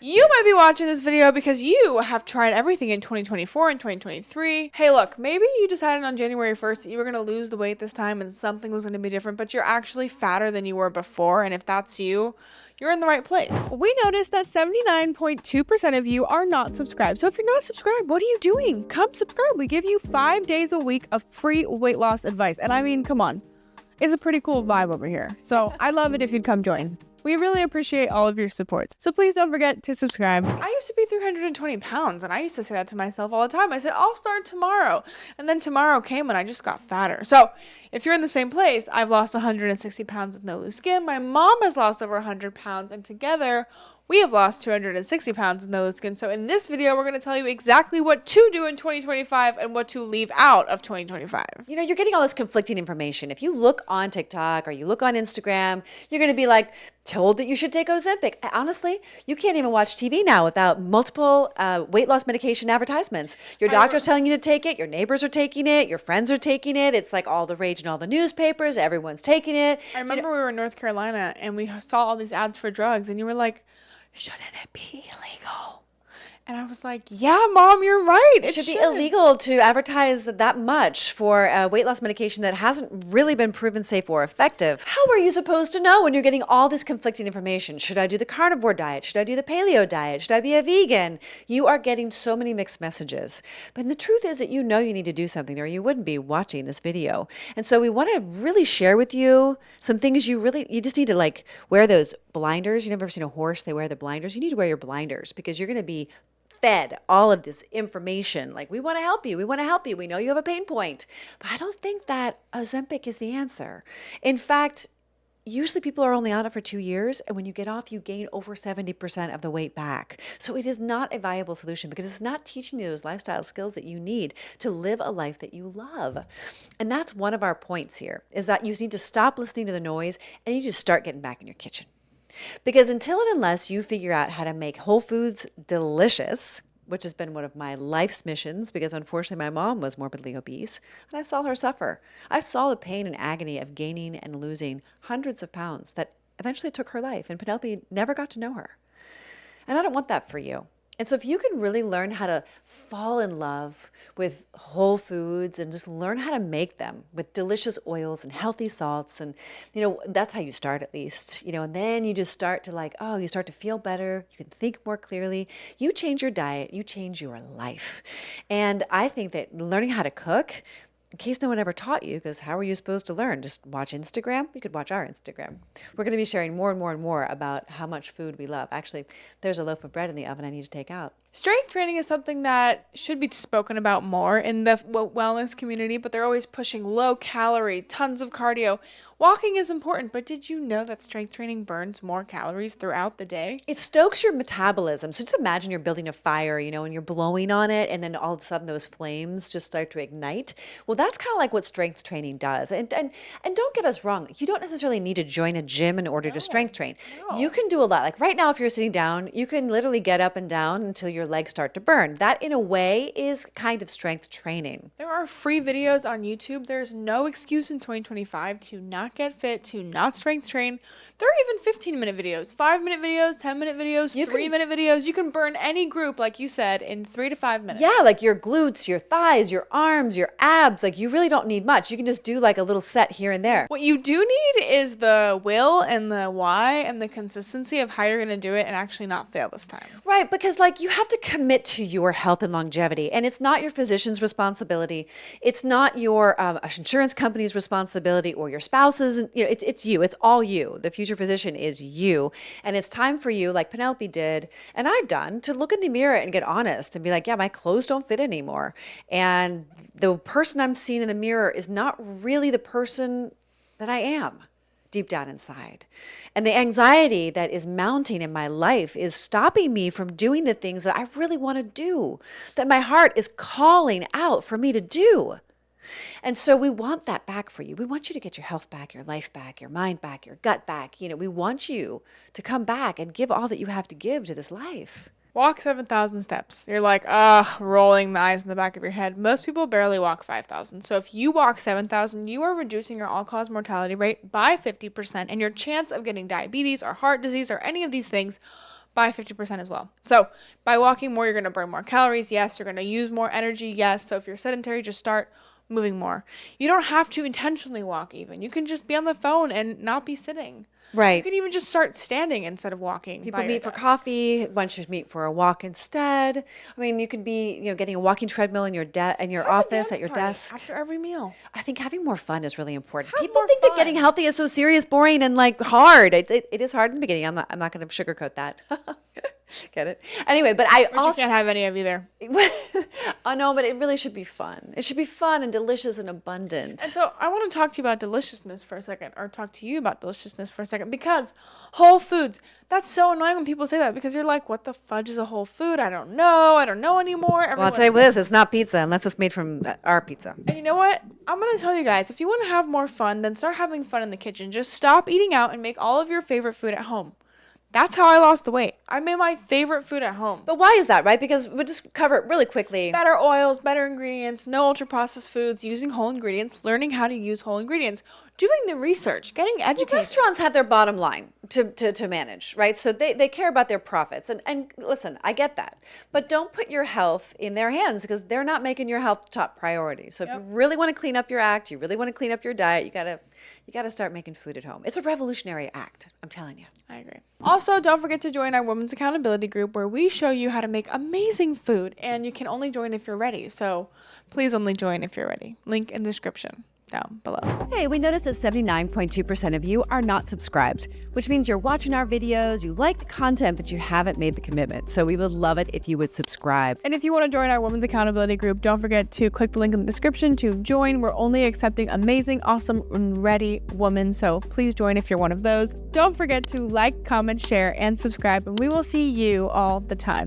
You might be watching this video because you have tried everything in 2024 and 2023. Hey, look, maybe you decided on January 1st that you were going to lose the weight this time and something was going to be different, but you're actually fatter than you were before. And if that's you, you're in the right place. We noticed that 79.2% of you are not subscribed. So if you're not subscribed, what are you doing? Come subscribe. We give you 5 days a week of free weight loss advice. And I mean, come on. It's a pretty cool vibe over here. So I'd love it if you'd come join. We really appreciate all of your support. So please don't forget to subscribe. I used to be 320 pounds and I used to say that to myself all the time. I said, I'll start tomorrow. And then tomorrow came and I just got fatter. So if you're in the same place, I've lost 160 pounds with no loose skin. My mom has lost over 100 pounds and together we have lost 260 pounds with no loose skin. So in this video, we're going to tell you exactly what to do in 2025 and what to leave out of 2025. You know, you're getting all this conflicting information. If you look on TikTok or you look on Instagram, you're going to be like told that you should take Ozempic. Honestly, you can't even watch TV now without multiple weight loss medication advertisements. Your doctor's telling you to take it. Your neighbors are taking it. Your friends are taking it. It's like all the rage in all the newspapers. Everyone's taking it. I remember we were in North Carolina and we saw all these ads for drugs and you were like, shouldn't it be illegal? And I was like, yeah, Mom, you're right. It should be illegal to advertise that much for a weight loss medication that hasn't really been proven safe or effective. How are you supposed to know when you're getting all this conflicting information? Should I do the carnivore diet? Should I do the paleo diet? Should I be a vegan? You are getting so many mixed messages. But the truth is that you know you need to do something or you wouldn't be watching this video. And so we want to really share with you some things you just need to like wear those blinders. You've never seen a horse, they wear the blinders. You need to wear your blinders because you're going to be fed all of this information. Like, we want to help you. We want to help you. We know you have a pain point. But I don't think that Ozempic is the answer. In fact, usually people are only on it for 2 years. And when you get off, you gain over 70% of the weight back. So it is not a viable solution because it's not teaching you those lifestyle skills that you need to live a life that you love. And that's one of our points here is that you need to stop listening to the noise and you just start getting back in your kitchen. Because until and unless you figure out how to make whole foods delicious, which has been one of my life's missions, because unfortunately my mom was morbidly obese, and I saw her suffer. I saw the pain and agony of gaining and losing hundreds of pounds that eventually took her life, and Penelope never got to know her. And I don't want that for you. And so if you can really learn how to fall in love with whole foods and just learn how to make them with delicious oils and healthy salts, and, you know, that's how you start at least, you know, and then you just start to like, oh, you start to feel better. You can think more clearly. You change your diet. You change your life. And I think that learning how to cook, in case no one ever taught you, because how are you supposed to learn? Just watch Instagram? You could watch our Instagram. We're going to be sharing more and more and more about how much food we love. Actually, there's a loaf of bread in the oven I need to take out. Strength training is something that should be spoken about more in the wellness community, but they're always pushing low calorie, tons of cardio. Walking is important, but did you know that strength training burns more calories throughout the day? It stokes your metabolism. So just imagine you're building a fire, you know, and you're blowing on it, and then all of a sudden those flames just start to ignite. Well, that's kind of like what strength training does. And don't get us wrong. You don't necessarily need to join a gym in order to strength train. No. You can do a lot. Like right now, if you're sitting down, you can literally get up and down until your legs start to burn. That, in a way, is kind of strength training. There are free videos on YouTube. There's no excuse in 2025 to not get fit, to not strength train. There are even 15-minute videos, 5-minute videos, 10-minute videos, 3-minute videos. You can burn any group, like you said, in 3 to 5 minutes. Yeah, like your glutes, your thighs, your arms, your abs. Like, you really don't need much. You can just do like a little set here and there. What you do need is the will and the why and the consistency of how you're going to do it and actually not fail this time. Right, because like you have to commit to your health and longevity, and it's not your physician's responsibility. It's not your insurance company's responsibility or your spouse's. You know, it's you. It's all you. The future physician is you, and it's time for you, like Penelope did, and I've done, to look in the mirror and get honest and be like, yeah, my clothes don't fit anymore, and the person I'm seeing in the mirror is not really the person that I am deep down inside. And the anxiety that is mounting in my life is stopping me from doing the things that I really want to do, that my heart is calling out for me to do. And so we want that back for you. We want you to get your health back, your life back, your mind back, your gut back. You know, we want you to come back and give all that you have to give to this life. Walk 7,000 steps. You're like, rolling the eyes in the back of your head. Most people barely walk 5,000. So if you walk 7,000, you are reducing your all-cause mortality rate by 50%, and your chance of getting diabetes or heart disease or any of these things by 50% as well. So by walking more, you're going to burn more calories. Yes. You're going to use more energy. Yes. So if you're sedentary, just start moving more. You don't have to intentionally walk even. You can just be on the phone and not be sitting. Right. You can even just start standing instead of walking. People meet for coffee. One should meet for a walk instead. I mean, you could be, getting a walking treadmill in your office at your desk. After every meal. I think having more fun is really important. Have People more think fun. that getting healthy is so serious, boring, and like hard. It is hard in the beginning. I'm not going to sugarcoat that. Get it? Anyway, but But you can't have any of either. Oh no, but it really should be fun. It should be fun and delicious and abundant. And so I want to talk to you about deliciousness for a second, or talk to you about deliciousness for a second, because whole foods, that's so annoying when people say that, because you're like, what the fudge is a whole food? I don't know anymore. Well, I'll tell you this, it's not pizza unless it's made from our pizza. And you know what? I'm going to tell you guys, if you want to have more fun, then start having fun in the kitchen. Just stop eating out and make all of your favorite food at home. That's how I lost the weight. I made my favorite food at home. But why is that, right? Because we'll just cover it really quickly. Better oils, better ingredients, no ultra-processed foods, using whole ingredients, learning how to use whole ingredients, doing the research, getting educated. Restaurants have their bottom line to manage, right? So they care about their profits. And listen, I get that. But don't put your health in their hands, because they're not making your health top priority. So if you really want to clean up your act, you really want to clean up your diet, you gotta start making food at home. It's a revolutionary act, I'm telling you. I agree. Also, don't forget to join our Women's Accountability Group, where we show you how to make amazing food, and you can only join if you're ready. So please only join if you're ready. Link in the description down below. Hey, we noticed that 79.2% of you are not subscribed, which means you're watching our videos, you like the content, but you haven't made the commitment. So we would love it if you would subscribe. And if you want to join our Women's Accountability Group, don't forget to click the link in the description to join. We're only accepting amazing, awesome, and ready women. So please join if you're one of those. Don't forget to like, comment, share, and subscribe, and we will see you all the time.